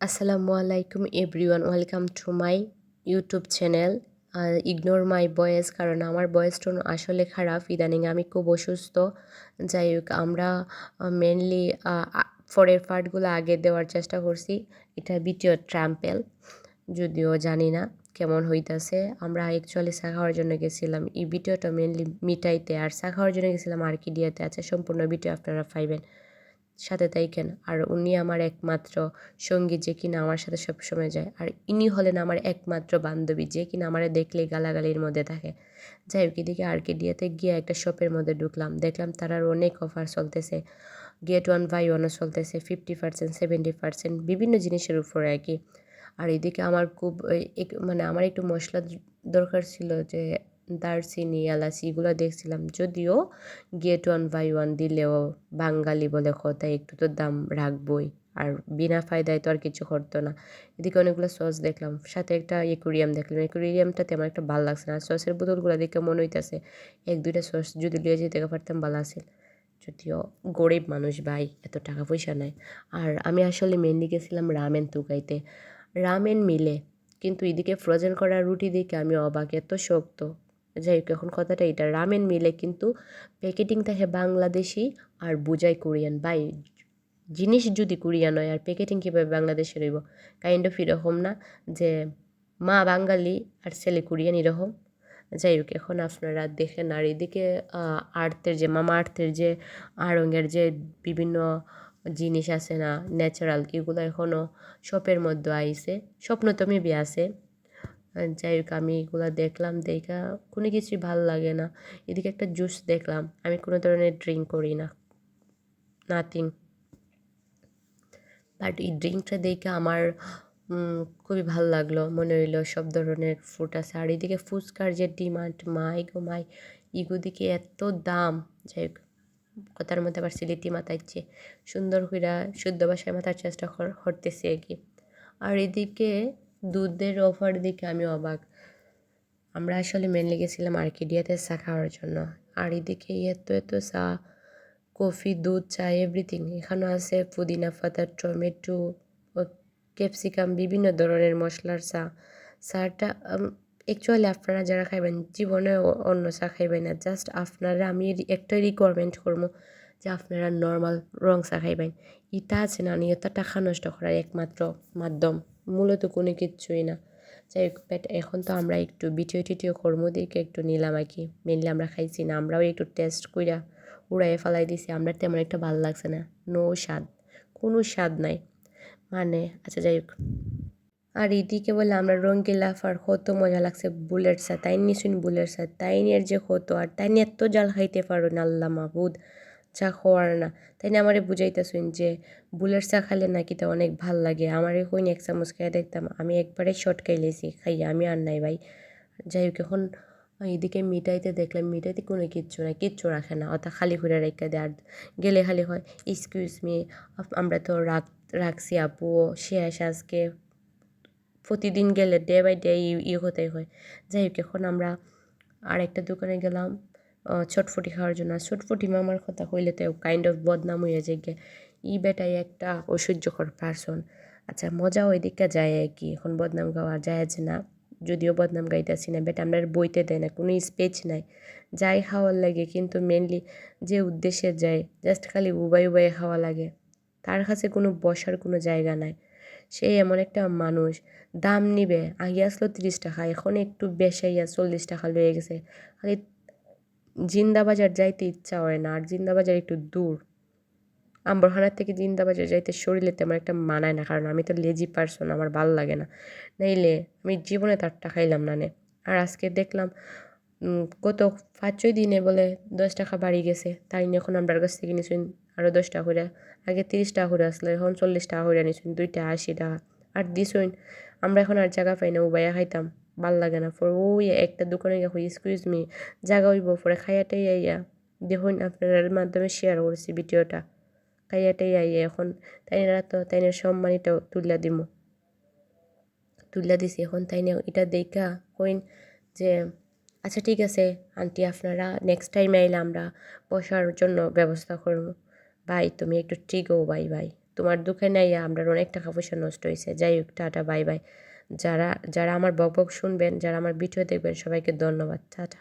আসসালামু আলাইকুম everyone, welcome to my YouTube channel. Ignore my voice, কারণ আমার ভয়েস টোন আসলে খারাপ। ইদানিং আমি খুব অসুস্থ। যাই হোক, আমরা মেনলি পরের পার্টগুলো আগে দেওয়ার চেষ্টা করছি। এটা দ্বিতীয় ট্রাম্পেল, যদিও জানি না কেমন হইতাছে। আমরা অ্যাকচুয়ালি চা খাওয়ার জন্য গেছিলাম। এই ভিডিওটা মেনলি মিটাইতে আর চা খাওয়ার জন্য গেছিলাম আর্কিডিয়াতে। আছে সম্পূর্ণ ভিডিও আপনারা পাইবেন, সাথে থাকেন। আর উনি আমার একমাত্র সঙ্গী, যে কিনা আমার সাথে সবসময় যায়। আর ইনি হলেন আমার একমাত্র বান্ধবী, যে কিনা আমার দেখলেই গালাগালির মধ্যে থাকে। যাই হোক, এদিকে আর্কেডিয়াতে গিয়ে একটা শপের মধ্যে ঢুকলাম, দেখলাম তারার অনেক অফার চলতেছে। গেট ওয়ান বাই ওয়ানও চলতেছে, 50%, 70%, বিভিন্ন জিনিসের উপরে আর কি। আর এদিকে আমার খুব মানে আমার একটু মশলা দরকার ছিল, যে দারচিনি, এলাচি এগুলো দেখছিলাম। যদিও গেট ওয়ান বাই ওয়ান দিলেও বাঙালি বলে কথা, একটু তো দাম রাখবই। আর বিনা ফায়দায় তো আর কিছু করতো না। এদিকে অনেকগুলো সস দেখলাম, সাথে একটা একুরিয়াম দেখলাম। একুরিয়ামটা তেমন একটা ভালো লাগছে না। সসের বোতলগুলো দেখে মনে হইতেছে এক দুইটা সস যদি লিয়ে যেতে পারতাম ভালো আছে। যদিও গরিব মানুষ ভাই, এত টাকা পয়সা নাই। আর আমি আসলে মেনলি গেছিলাম রামেন তুকাইতে, রামেন মিলে। কিন্তু এদিকে ফ্রোজেন করা রুটি দেখে আমি অবাক, এত শক্ত। যাই হোক, এখন কথাটা এটা, রামেন মিলে কিন্তু প্যাকেটিং থাকে বাংলাদেশি আর বুঝাই কোরিয়ান। ভাই, জিনিস যদি কোরিয়ান হয় আর প্যাকেটিং কীভাবে বাংলাদেশে রইব? কাইন্ড অফ এরকম না যে মা বাঙালি আর ছেলে কোরিয়ান এরকম? যাই হোক, এখন আপনারা দেখেন। আর এদিকে আর্থের যে মামা আর্থের যে আড়ঙের যে বিভিন্ন জিনিস আছে না, ন্যাচারাল, এগুলো এখনও শপের মধ্যে আইছে। স্বপ্ন তো মেবি আছে। যাই হোক, আমি এগুলো দেখলাম, দেখা কোনো কিছুই ভালো লাগে না। এদিকে একটা জুস দেখলাম, আমি কোনো ধরনের ড্রিঙ্ক করি না, নাথিং। বাট এই ড্রিঙ্কটা দেখে আমার খুবই ভালো লাগলো। মনে হইলো সব ধরনের ফ্রুট আছে। আর এদিকে ফুচকার যে ডিমান্ড, মাই গো মাই, ইগো দিকে এত দাম। যাই হোক, কথার মধ্যে আবার সিলেটি মাথাচ্ছে, সুন্দর কইরা শুদ্ধ ভাষায় মাথার চেষ্টা করতেছি আর কি। আর এদিকে দুধের অফার দিকে আমি অবাক। আমরা আসলে মেনলি গেছিলাম আর্কিডিয়াতে চা খাওয়ার জন্য। আর এদিকে এত এত চা, কফি, দুধ, চা, এভরিথিং। এখানেও আছে পুদিনা পাতা, টমেটো, ক্যাপসিকাম, বিভিন্ন ধরনের মশলার চা। চাটা অ্যাকচুয়ালি আপনারা যারা খাইবেন জীবনে অন্য চা খাইবেন না। জাস্ট আপনারা আমি একটা রিকোয়ারমেন্ট করবো, যে আপনারা নর্মাল রং চা খাইবেন। ইটা আছে না, নিয়তা টাকা নষ্ট করার একমাত্র মাধ্যম, মূলত কোনো কিচ্ছুই না। যাই হোক, বাট এখন তো আমরা একটু ভিডিও টিডিও কর্মদিকে একটু নিলাম আর কি। মেনলি আমরা খাইছি না, আমরাও একটু টেস্ট কইরা উড়াইয়ে ফেলাই দিছি। আমরা তেমন একটা ভালো লাগছে না, নো স্বাদ, কোনো স্বাদ নাই মানে। আচ্ছা যাই হোক, আর এদিকে বলে আমরা রঙ্গিলা আর কত মজা লাগছে বুলেট চা। তাই নিশুন বুলেট চা, তাই নিয়ে যে কত, আর তাই নিয়ে এত জাল খাইতে পারো না আল্লাহ মাহবুদ, চা খাওয়ার না। তাই না আমারে বুঝাইতেছুন যে বুলেট চা খাইলে নাকি তা অনেক ভাল লাগে। আমারে কইন এক চামচ খাইয়া দেখতাম, আমি একবারে শর্ট খাইলেছি, খাইয়া আমি আর নাই ভাই। যাই হোক, এখন এদিকে মিঠাইতে দেখলাম, মিঠাইতে কোনো কিচ্ছু নাই, কিচ্ছু রাখে না, অর্থাৎ খালি করে রেখে দেয়। আর গেলে খালি হয় এক্সকিউজ মি, আমরা তো রাখছি আপু, শেষ আজকে। প্রতিদিন গেলে ডে বাই ডে হতেই হয়। যাই হোক, এখন আমরা আর একটা দোকানে গেলাম ছটফটি খাওয়ার জন্য। ছটফটি মামার কথা কইলে তো কাইন্ড অফ বদনাম হয়ে যায় গে, বেটাই একটা অসহ্যকর পার্সন। আচ্ছা, মজাও ওইদিকে যায় আর কি, এখন বদনাম গাওয়া যায় না। যদিও বদনাম গাইতেছি না, বেটা আমরা বইতে দেয় না, কোনো স্পেচ নাই, যাই খাওয়ার লাগে। কিন্তু মেনলি যে উদ্দেশ্যে যায়, জাস্ট খালি উবাই উবাই খাওয়া লাগে। তার কাছে কোনো বসার কোনো জায়গা নাই। সে এমন একটা মানুষ, দাম নিবে। আগে আসলো 30 টাকা, এখন একটু বেশাইয়া 40 টাকা লয়ে গেছে। খালি জিন্দাবাজার যাইতে ইচ্ছা হয় না, আর জিন্দাবাজার একটু দূর। আম্বরখানার থেকে জিন্দাবাজার যাইতে শরীরে তেমন একটা মানায় না, কারণ আমি তো লেজি পারসন, আমার ভাল লাগে না। নাইলে আমি জীবনে তারটা খাইলাম না নে। আর আজকে দেখলাম গত 5-6 দিনে বলে 10 টাকা বাড়ি গেছে। তাই নিয়ে এখন আমরা কাছ থেকে নিয়েছেন আরও 10 টাকা করে। আগে 30 টাকা করে আসলো, এখন 40 টাকা করে নিয়েছেন, 2টা 80 টাকা। আর দিছইন, আমরা এখন আর জায়গা পাই না, উবাইয়া খাইতাম, ভাল লাগে না। পর ওই একটা দোকানে গিয়ে এক্সকিউজ মি, জায়গা হইব পরে খাইয়াটাই আইয়া দেখুন, আপনার মাধ্যমে শেয়ার করছি ভিডিওটা। খাইয়াটাই আইয়া এখন তাইনারা তো তাইনের সম্মানিটাও তুল্লা দিছি। এখন তাইনে এটা দেখা কইন যে আচ্ছা ঠিক আছে আন্টি, আপনারা নেক্সট টাইম আইলে আমরা বসার জন্য ব্যবস্থা করবো। ভাই তুমি একটু ঠিক হও ভাই ভাই। তোমার দুঃখে নাই আমরা অনেক টাকা পয়সা নষ্ট হয়েছে। যাই হোক, টাটা, বাই বাই। যারা যারা আমার বক বক শুনবেন, যারা আমার ভিডিও দেখবেন, সবাইকে ধন্যবাদ। টাটা।